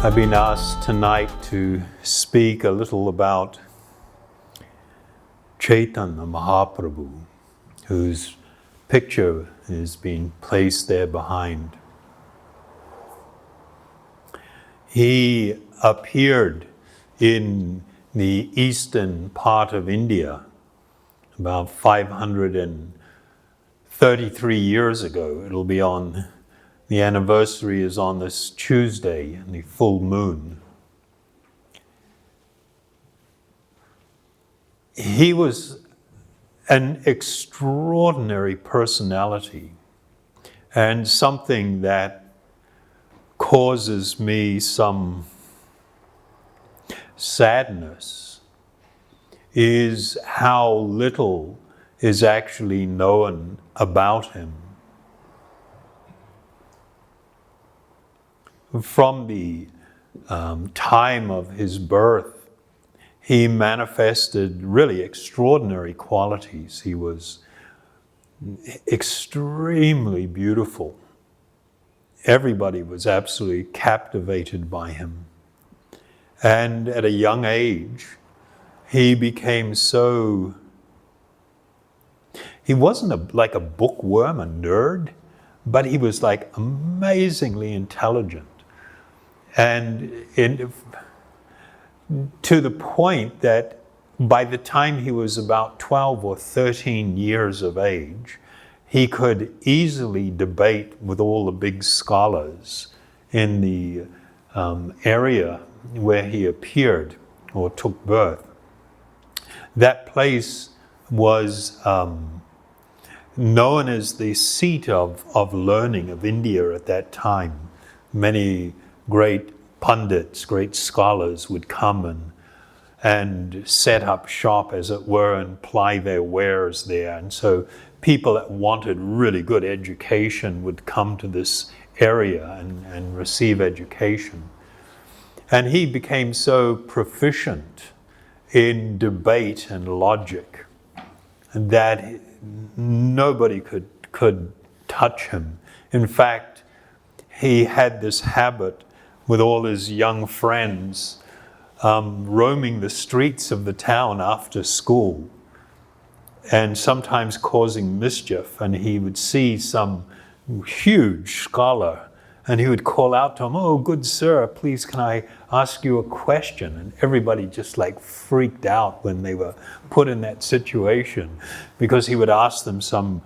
I've been asked tonight to speak a little about Chaitanya Mahaprabhu, whose picture is being placed there behind. He appeared in the eastern part of India about 533 years ago. It'll be on, the anniversary is on this Tuesday, the full moon. He was an extraordinary personality, and something that causes me some sadness is how little is actually known about him. From the time of his birth, he manifested really extraordinary qualities. He was extremely beautiful. Everybody was absolutely captivated by him. And at a young age, he became so... He wasn't like a bookworm, a nerd, but he was like amazingly intelligent. And to the point that by the time he was about 12 or 13 years of age, he could easily debate with all the big scholars in the area where he appeared or took birth. That place was known as the seat of learning of India at that time. Many great pundits, great scholars would come and set up shop, as it were, and ply their wares there. And so people that wanted really good education would come to this area and receive education. And he became so proficient in debate and logic that nobody could touch him. In fact, he had this habit with all his young friends roaming the streets of the town after school and sometimes causing mischief. And he would see some huge scholar and he would call out to him, "Oh, good sir, please can I ask you a question?" And everybody just like freaked out when they were put in that situation, because he would ask them some,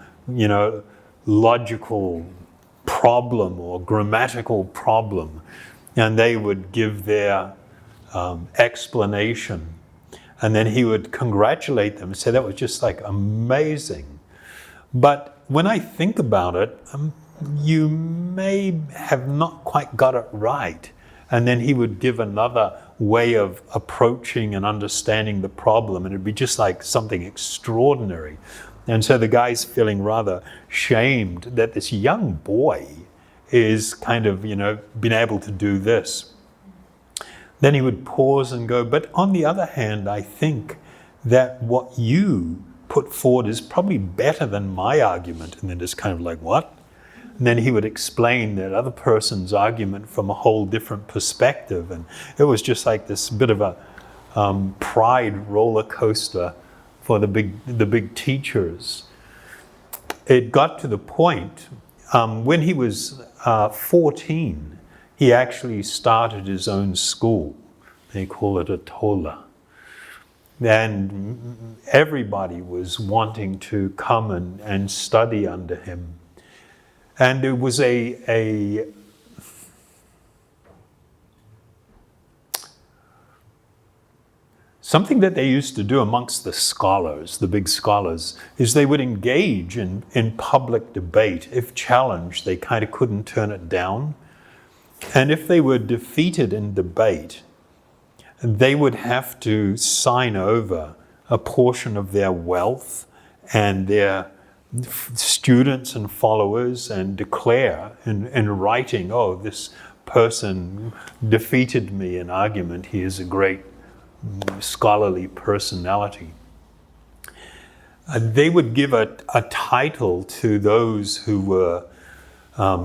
logical problem or grammatical problem, and they would give their explanation, and then he would congratulate them and say that was just like amazing. But when I think about it, you may have not quite got it right. And then he would give another way of approaching and understanding the problem, and it'd be just like something extraordinary. And so the guy's feeling rather shamed that this young boy is kind of, been able to do this. Then he would pause and go, "But on the other hand, I think that what you put forward is probably better than my argument." And then just kind of like, "What?" And then he would explain that other person's argument from a whole different perspective. And it was just like this bit of a pride roller coaster for the big teachers. It got to the point, when he was 14, he actually started his own school. They call it a tola. And everybody was wanting to come and study under him. And it was something that they used to do amongst the scholars, the big scholars, is they would engage in public debate. If challenged, they kind of couldn't turn it down. And if they were defeated in debate, they would have to sign over a portion of their wealth and their students and followers and declare in writing, "Oh, this person defeated me in argument. He is a great scholarly personality." They would give a title to those who were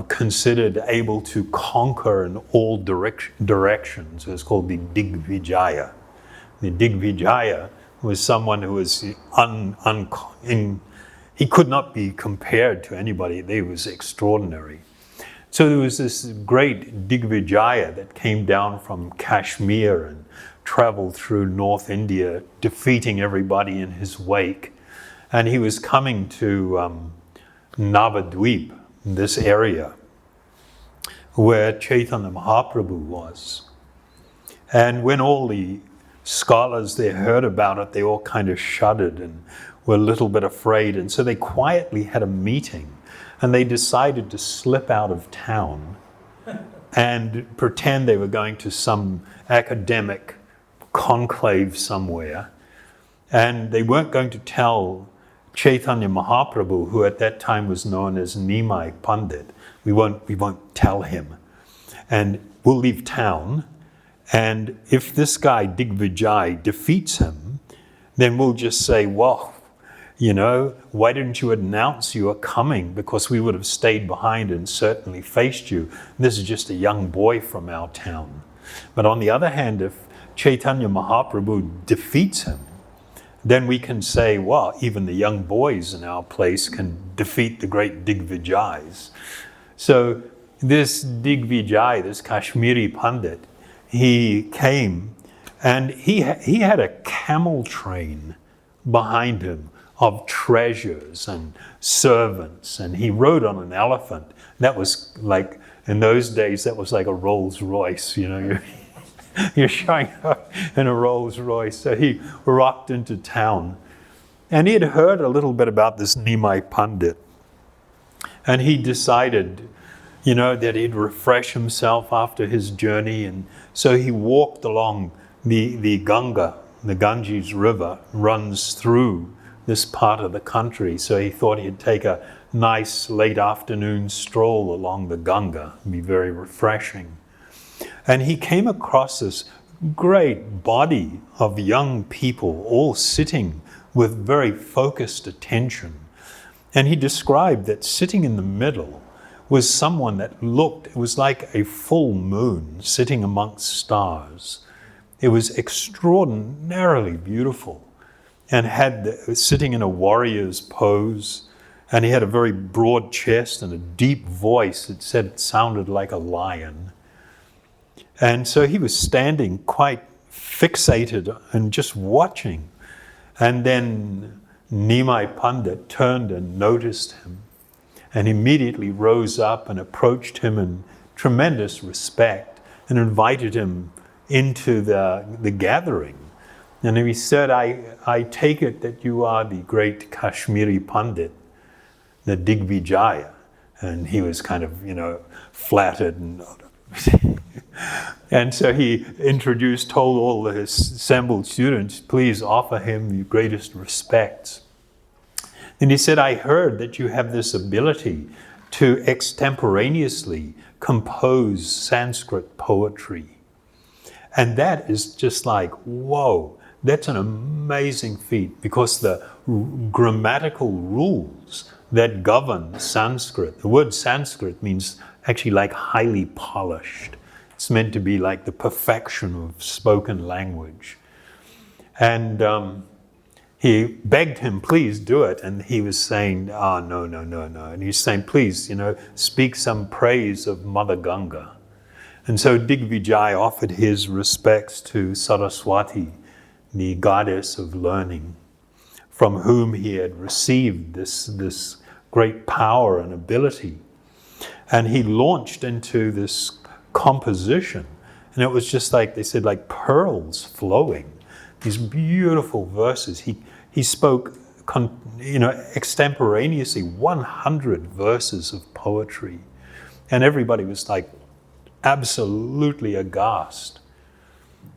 considered able to conquer in all directions. It was called the Digvijaya. The Digvijaya was someone who was he could not be compared to anybody. He was extraordinary. So there was this great Digvijaya that came down from Kashmir and traveled through North India, defeating everybody in his wake. And he was coming to Navadvip, this area where Chaitanya Mahaprabhu was. And when all the scholars there heard about it, they all kind of shuddered and were a little bit afraid. And so they quietly had a meeting and they decided to slip out of town and pretend they were going to some academic conclave somewhere. And they weren't going to tell Chaitanya Mahaprabhu, who at that time was known as Nimai Pandit. We won't tell him. And we'll leave town. And if this guy, Digvijay, defeats him, then we'll just say, well, why didn't you announce you were coming? Because we would have stayed behind and certainly faced you. This is just a young boy from our town. But on the other hand, if Chaitanya Mahaprabhu defeats him, then we can say, well, even the young boys in our place can defeat the great Digvijayas. So this Digvijay, this Kashmiri Pandit, he came and he had a camel train behind him of treasures and servants, and he rode on an elephant. That was like, in those days, that was like a Rolls Royce, You're showing up in a Rolls Royce. So he rocked into town. And he had heard a little bit about this Nimai Pandit. And he decided, that he'd refresh himself after his journey. And so he walked along the Ganga. The Ganges River runs through this part of the country. So he thought he'd take a nice late afternoon stroll along the Ganga. It'd be very refreshing. And he came across this great body of young people all sitting with very focused attention. And he described that sitting in the middle was someone that it was like a full moon sitting amongst stars. It was extraordinarily beautiful and sitting in a warrior's pose. And he had a very broad chest and a deep voice. It sounded like a lion. And so he was standing quite fixated and just watching. And then Nimai Pandit turned and noticed him and immediately rose up and approached him in tremendous respect and invited him into the gathering. And he said, I take it that you are the great Kashmiri Pandit, the Digvijaya. And he was kind of, flattered and so he told all his assembled students, please offer him your greatest respects. And he said, I heard that you have this ability to extemporaneously compose Sanskrit poetry. And that is just like, whoa, that's an amazing feat, because the grammatical rules that govern Sanskrit, the word Sanskrit means actually like highly polished. It's meant to be like the perfection of spoken language. And he begged him, please do it. And he was saying, no. And he's saying, please, speak some praise of Mother Ganga. And so Digvijay offered his respects to Saraswati, the goddess of learning, from whom he had received this great power and ability. And he launched into this composition. And it was just like, they said, like pearls flowing. These beautiful verses. He spoke, extemporaneously 100 verses of poetry. And everybody was like absolutely aghast.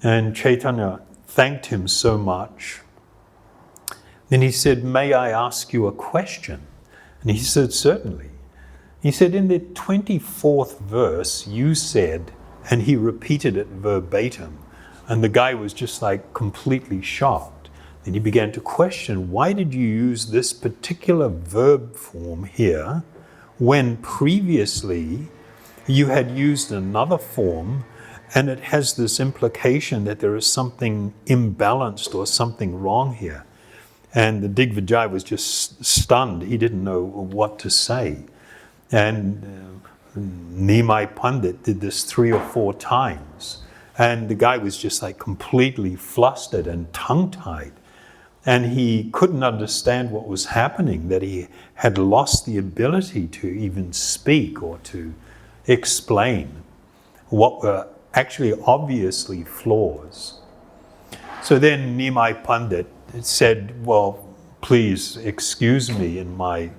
And Chaitanya thanked him so much. Then he said, may I ask you a question? And he said, certainly. He said, in the 24th verse, you said, and he repeated it verbatim, and the guy was just like completely shocked. Then he began to question, why did you use this particular verb form here when previously you had used another form, and it has this implication that there is something imbalanced or something wrong here. And the Digvijay was just stunned. He didn't know what to say. And Nimai Pandit did this 3 or 4 times. And the guy was just like completely flustered and tongue-tied. And he couldn't understand what was happening, that he had lost the ability to even speak or to explain what were actually obviously flaws. So then Nimai Pandit said, well, please excuse me in my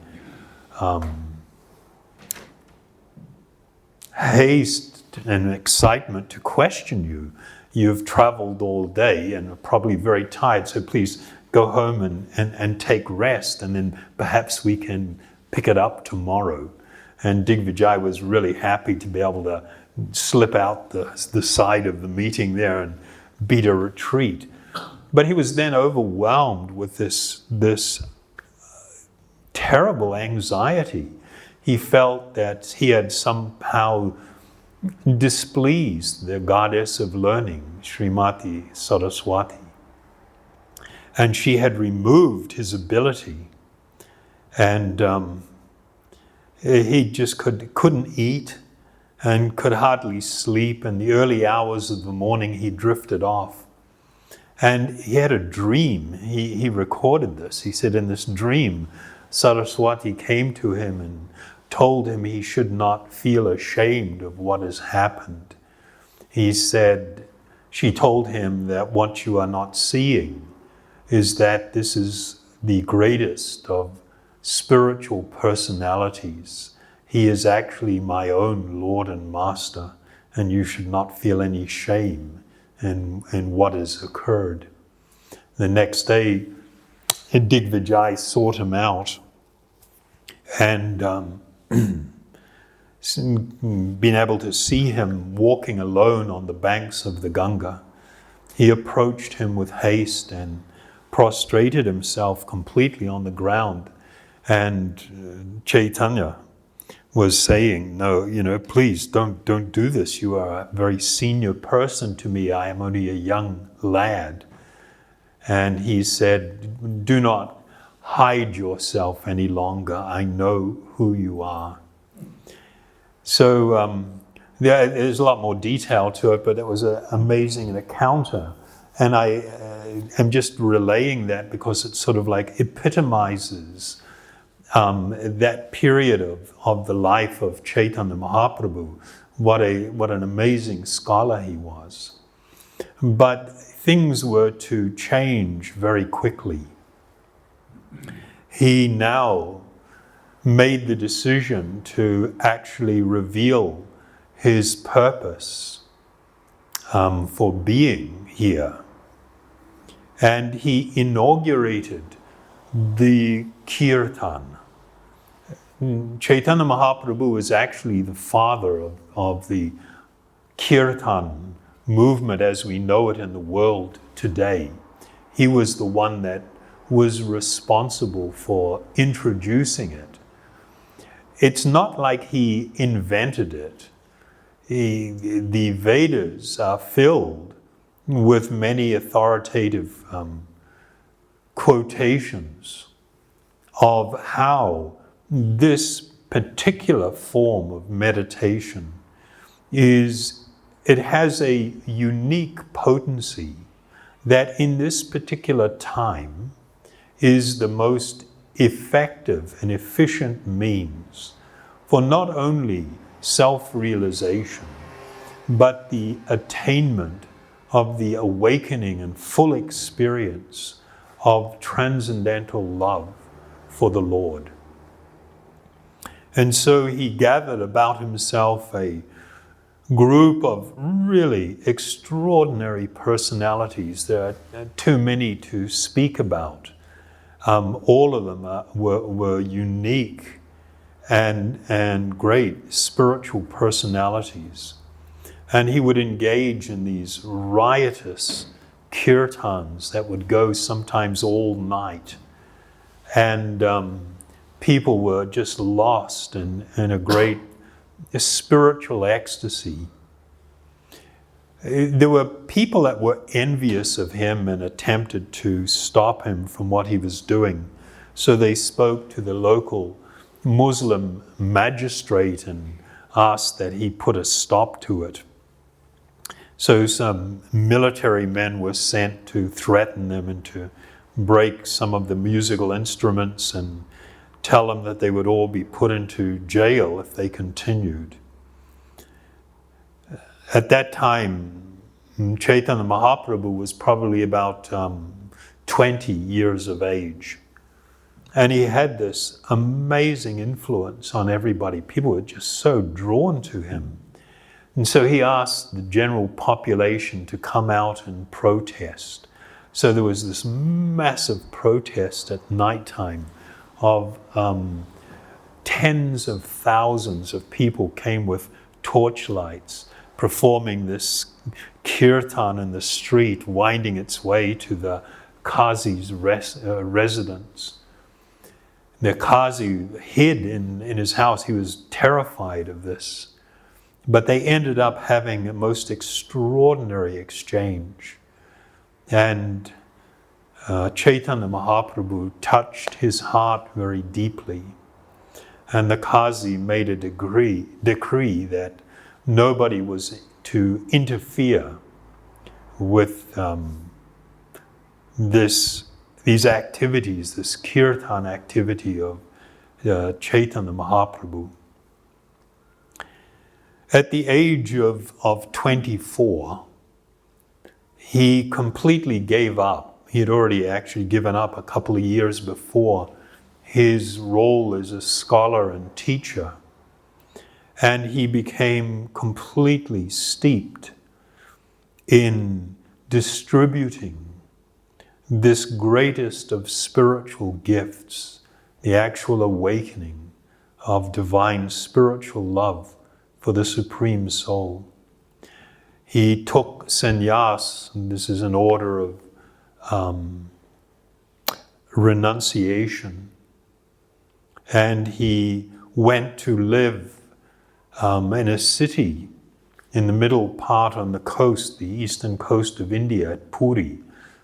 haste and excitement to question you. You've traveled all day and are probably very tired, so please go home and take rest, and then perhaps we can pick it up tomorrow. And Digvijay was really happy to be able to slip out the side of the meeting there and beat a retreat. But he was then overwhelmed with this terrible anxiety. He felt that he had somehow displeased the goddess of learning, Srimati Saraswati. And she had removed his ability. And he just couldn't eat and could hardly sleep. In the early hours of the morning, he drifted off. And he had a dream. He recorded this. He said in this dream, Saraswati came to him and told him he should not feel ashamed of what has happened. He said, she told him that what you are not seeing is that this is the greatest of spiritual personalities. He is actually my own Lord and Master, and you should not feel any shame in what has occurred. The next day, Digvijay sought him out and been able to see him walking alone on the banks of the Ganga. He approached him with haste and prostrated himself completely on the ground. And Chaitanya was saying, no, please don't do this. You are a very senior person to me. I am only a young lad. And he said, do not hide yourself any longer. I know who you are. So there's a lot more detail to it, but it was an amazing encounter. And I am just relaying that because it sort of like epitomizes that period of the life of Chaitanya Mahaprabhu. What an amazing scholar he was. But things were to change very quickly. He now made the decision to actually reveal his purpose for being here. And he inaugurated the Kirtan. Chaitanya Mahaprabhu is actually the father of the Kirtan movement as we know it in the world today. He was the one that was responsible for introducing it. It's not like he invented it. The Vedas are filled with many authoritative quotations of how this particular form of meditation it has a unique potency that in this particular time is the most effective and efficient means for not only self-realization, but the attainment of the awakening and full experience of transcendental love for the Lord. And so he gathered about himself a group of really extraordinary personalities. There are too many to speak about. All of them were unique and great spiritual personalities. And he would engage in these riotous kirtans that would go sometimes all night. And people were just lost in a great spiritual ecstasy. There were people that were envious of him and attempted to stop him from what he was doing. So they spoke to the local Muslim magistrate and asked that he put a stop to it. So some military men were sent to threaten them and to break some of the musical instruments and tell them that they would all be put into jail if they continued. At that time, Chaitanya Mahaprabhu was probably about 20 years of age. And he had this amazing influence on everybody. People were just so drawn to him. And so he asked the general population to come out and protest. So there was this massive protest at nighttime of tens of thousands of people came with torchlights, performing this kirtan in the street, winding its way to the Qazi's residence. The Qazi hid in his house. He was terrified of this. But they ended up having a most extraordinary exchange. And Chaitanya Mahaprabhu touched his heart very deeply. And the Qazi made a decree that nobody was to interfere with these activities, this kirtan activity of Chaitanya Mahaprabhu. At the age of 24, he completely gave up. He had already actually given up a couple of years before his role as a scholar and teacher. And he became completely steeped in distributing this greatest of spiritual gifts, the actual awakening of divine spiritual love for the Supreme Soul. He took sannyas, and this is an order of renunciation, and he went to live in a city in the middle part on the coast, the eastern coast of India, at Puri,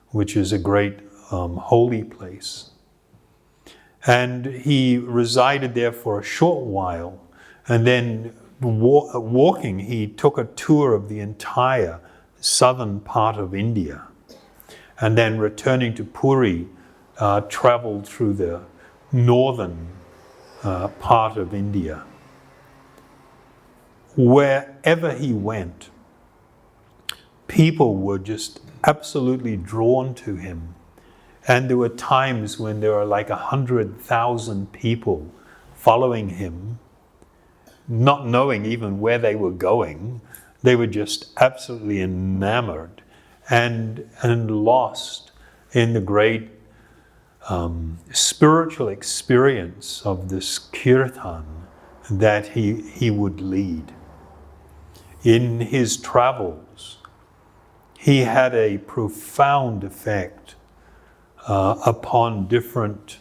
which is a great holy place. And he resided there for a short while, and then walking, he took a tour of the entire southern part of India. And then returning to Puri, traveled through the northern part of India. Wherever he went, people were just absolutely drawn to him. And there were times when there were like 100,000 people following him, not knowing even where they were going. They were just absolutely enamored and lost in the great spiritual experience of this kirtan that he would lead. In his travels, he had a profound effect upon different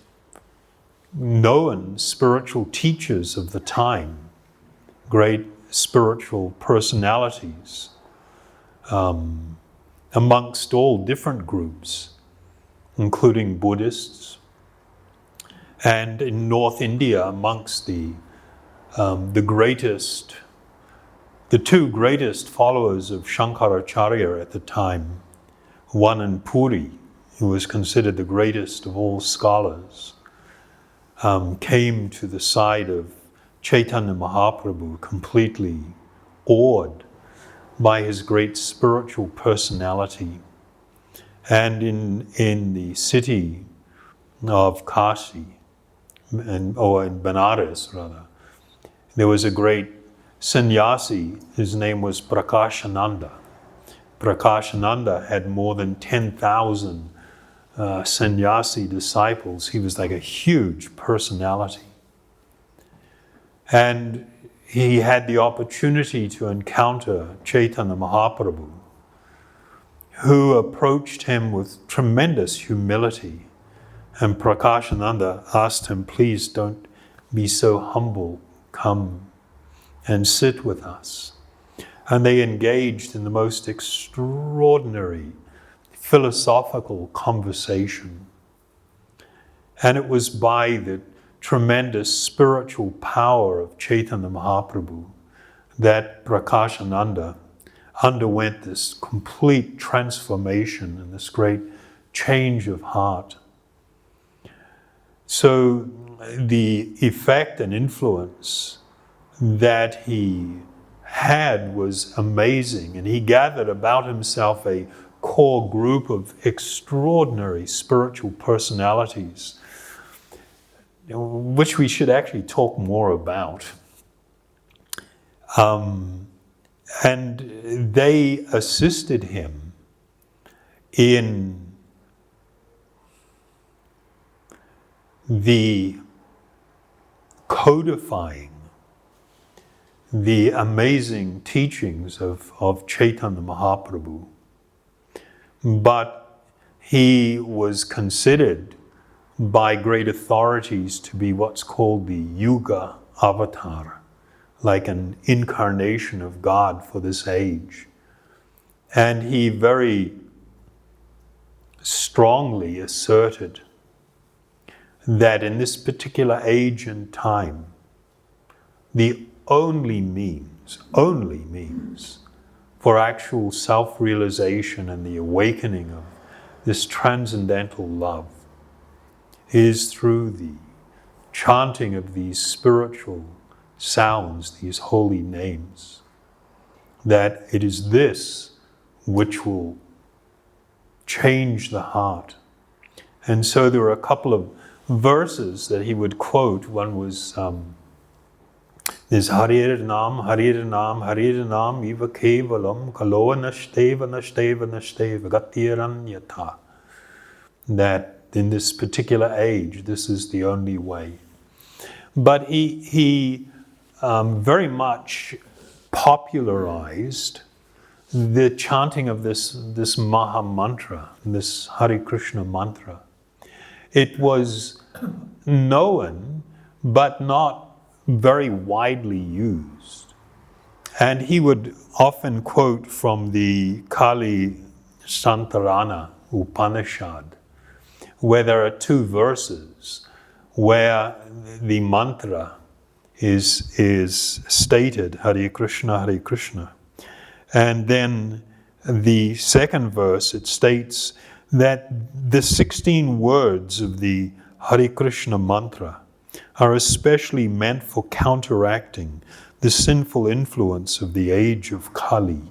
known spiritual teachers of the time, great spiritual personalities, amongst all different groups, including Buddhists, and in North India amongst the two greatest followers of Shankaracharya at the time, one in Puri, who was considered the greatest of all scholars, came to the side of Chaitanya Mahaprabhu completely awed by his great spiritual personality. And in the city of Kashi, or in Benares rather, there was a great sannyasi. His name was Prakashananda. Prakashananda had more than 10,000 sannyasi disciples. He was like a huge personality. And he had the opportunity to encounter Chaitanya Mahaprabhu, who approached him with tremendous humility And Prakashananda asked him, please don't be so humble, come and sit with us. And they engaged in the most extraordinary philosophical conversation. And it was by the tremendous spiritual power of Chaitanya Mahaprabhu that Prakashananda underwent this complete transformation and this great change of heart. So the effect and influence that he had was amazing, and he gathered about himself a core group of extraordinary spiritual personalities, which we should actually talk more about. And they assisted him in the codifying the amazing teachings of Chaitanya Mahaprabhu. But he was considered by great authorities to be what's called the Yuga Avatar, like an incarnation of God for this age. And he very strongly asserted that in this particular age and time, the only means for actual self-realization and the awakening of this transcendental love is through the chanting of these spiritual sounds, these holy names. That it is this which will change the heart. And so there were a couple of verses that he would quote. One was there's Harir Nam, Harir Nam, Harir Nam, Iva Kevalam, Kaloa Nashteva, Nashteva, Nashteva, Gatiran Yata. That in this particular age, this is the only way. But he very much popularized the chanting of this Maha Mantra, this Hare Krishna mantra. It was known, but not very widely used. And he would often quote from the Kali Santarana Upanishad, where there are two verses where the mantra is stated, Hare Krishna, Hare Krishna. And then the second verse, it states that the 16 words of the Hare Krishna mantra are especially meant for counteracting the sinful influence of the age of Kali.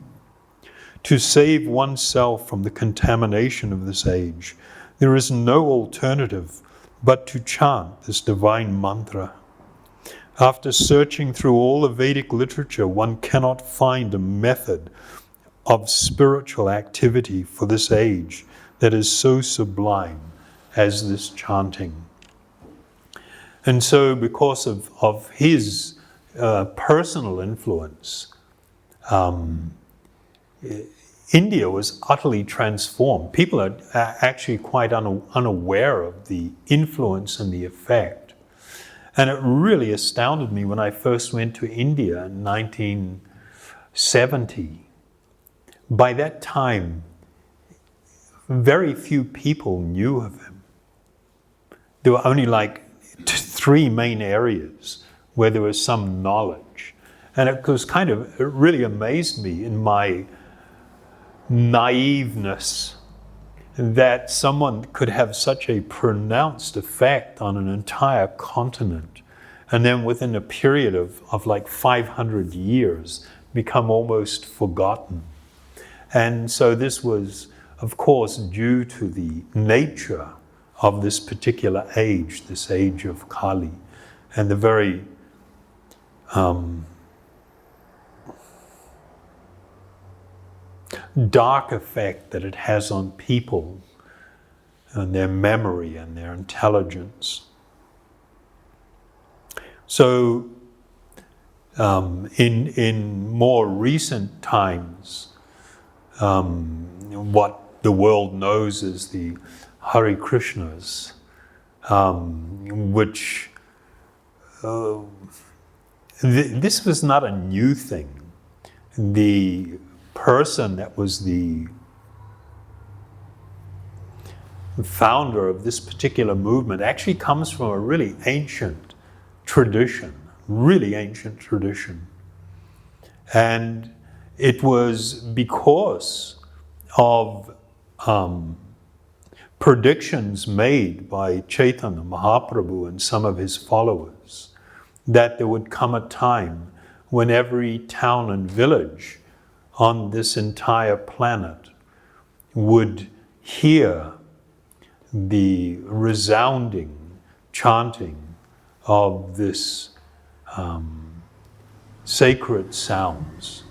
To save oneself from the contamination of this age, there is no alternative but to chant this divine mantra. After searching through all the Vedic literature, one cannot find a method of spiritual activity for this age that is so sublime as this chanting. And so because of his personal influence, India was utterly transformed. People are actually quite unaware of the influence and the effect. And it really astounded me when I first went to India in 1970. By that time, very few people knew of him. There were only like 3 main areas where there was some knowledge. And it really amazed me in my naiveness that someone could have such a pronounced effect on an entire continent and then within a period of like 500 years become almost forgotten. And so this was, of course, due to the nature of this particular age, this age of Kali, and the very dark effect that it has on people and their memory and their intelligence. So in more recent times, what the world knows as the Hare Krishnas which this was not a new thing. The person that was the founder of this particular movement actually comes from a really ancient tradition, And it was because of predictions made by Chaitanya Mahaprabhu and some of his followers that there would come a time when every town and village on this entire planet would hear the resounding chanting of this sacred sounds.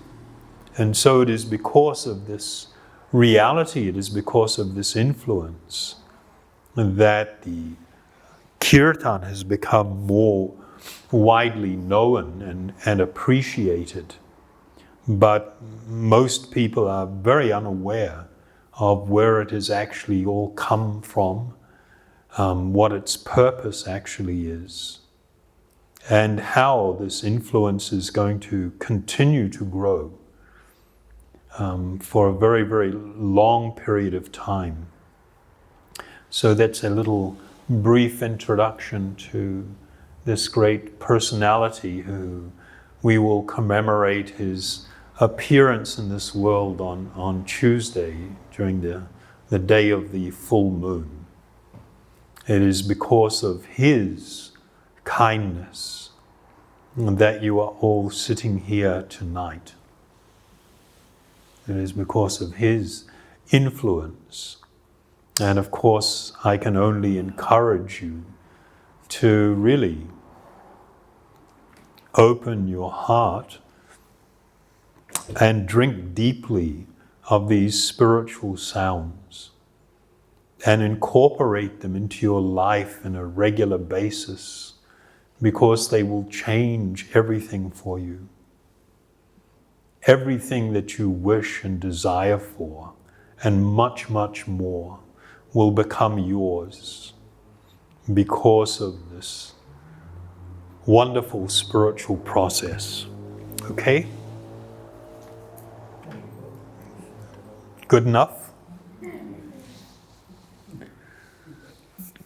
And so it is because of this reality, it is because of this influence that the kirtan has become more widely known and appreciated. But most people are very unaware of where it has actually all come from, what its purpose actually is, and how this influence is going to continue to grow for a very, very long period of time. So that's a little brief introduction to this great personality who we will commemorate his appearance in this world on Tuesday during the day of the full moon. It is because of his kindness that you are all sitting here tonight. It is because of his influence. And of course, I can only encourage you to really open your heart and drink deeply of these spiritual sounds and incorporate them into your life on a regular basis, because they will change everything for you. Everything that you wish and desire for, and much, much more, will become yours because of this wonderful spiritual process. Okay? Good enough?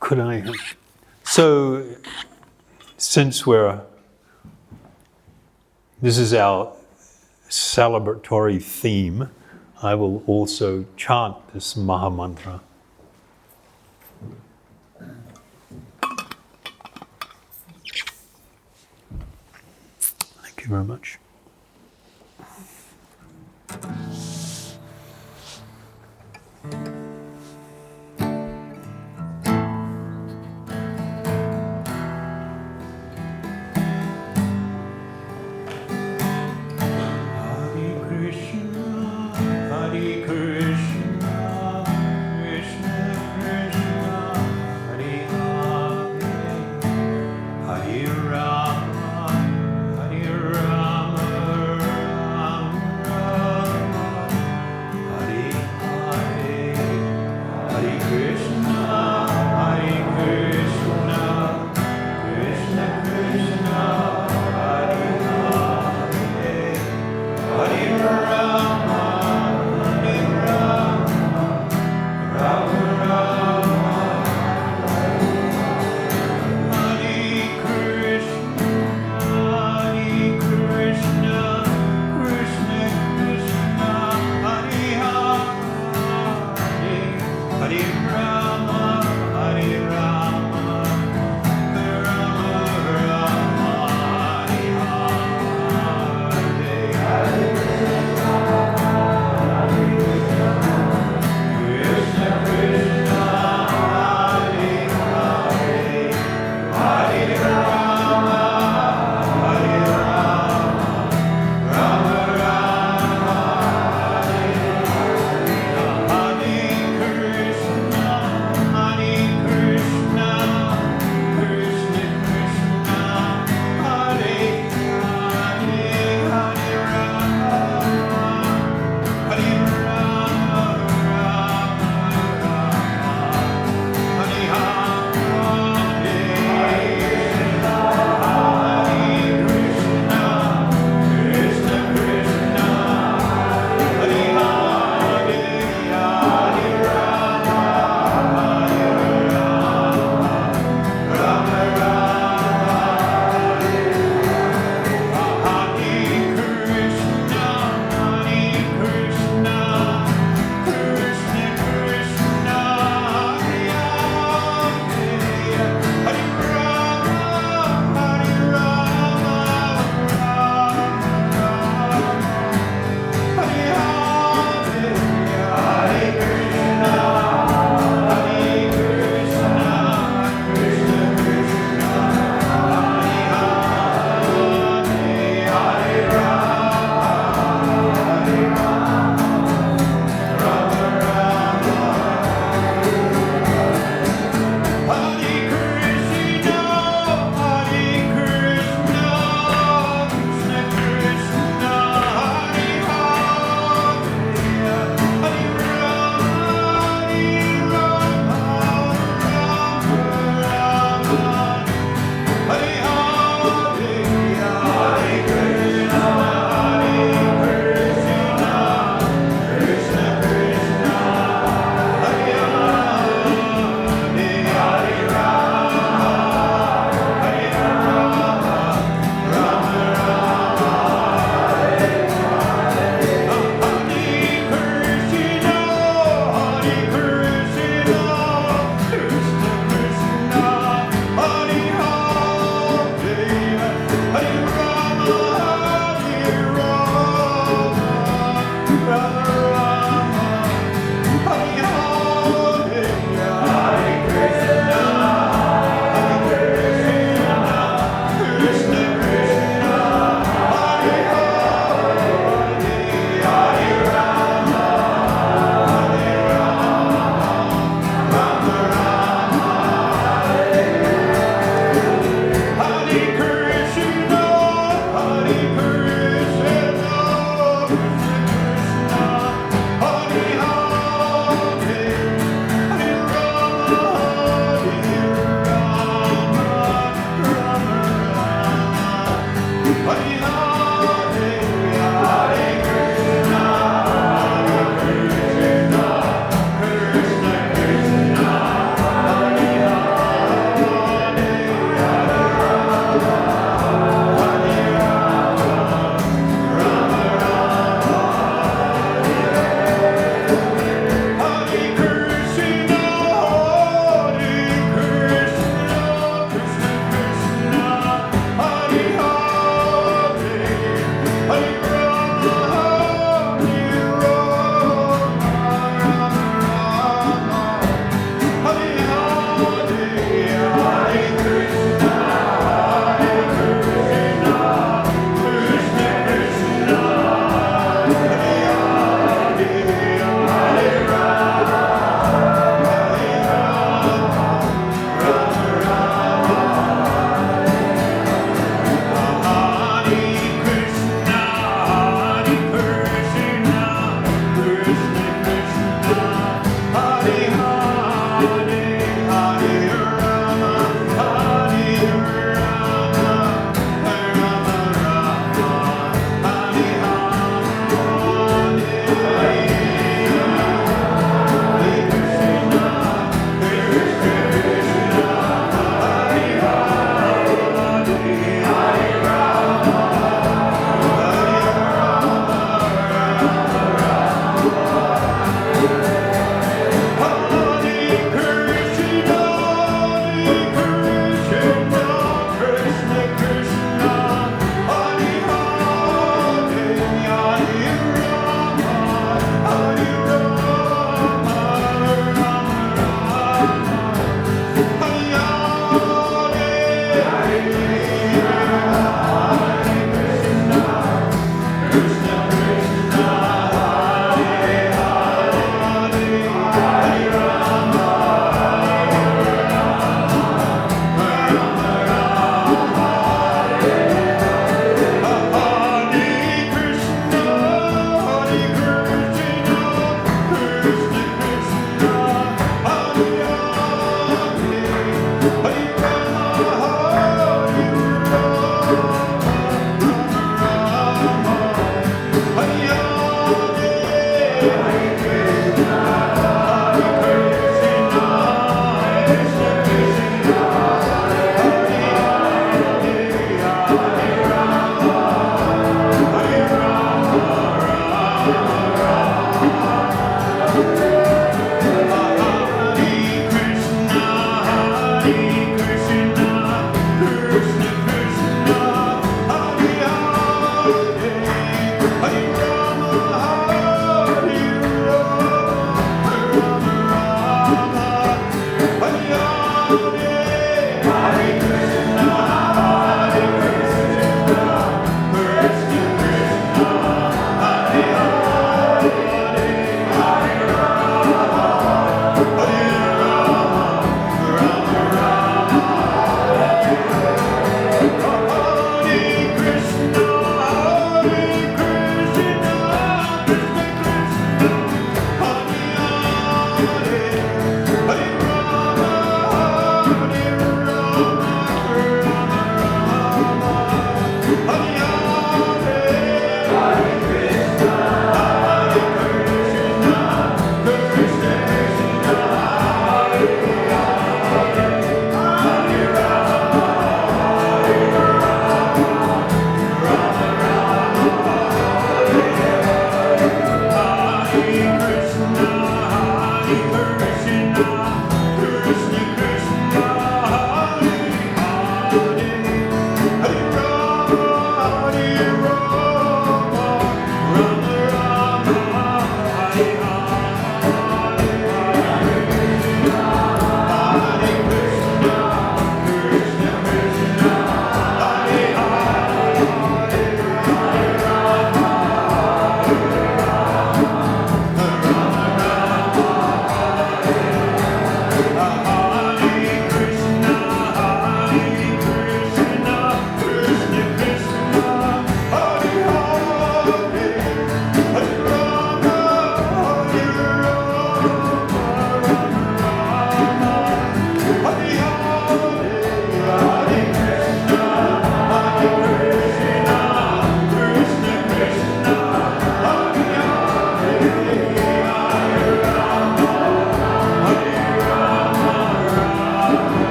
Could I? So, since this is our celebratory theme, I will also chant this Maha Mantra. Thank you very much.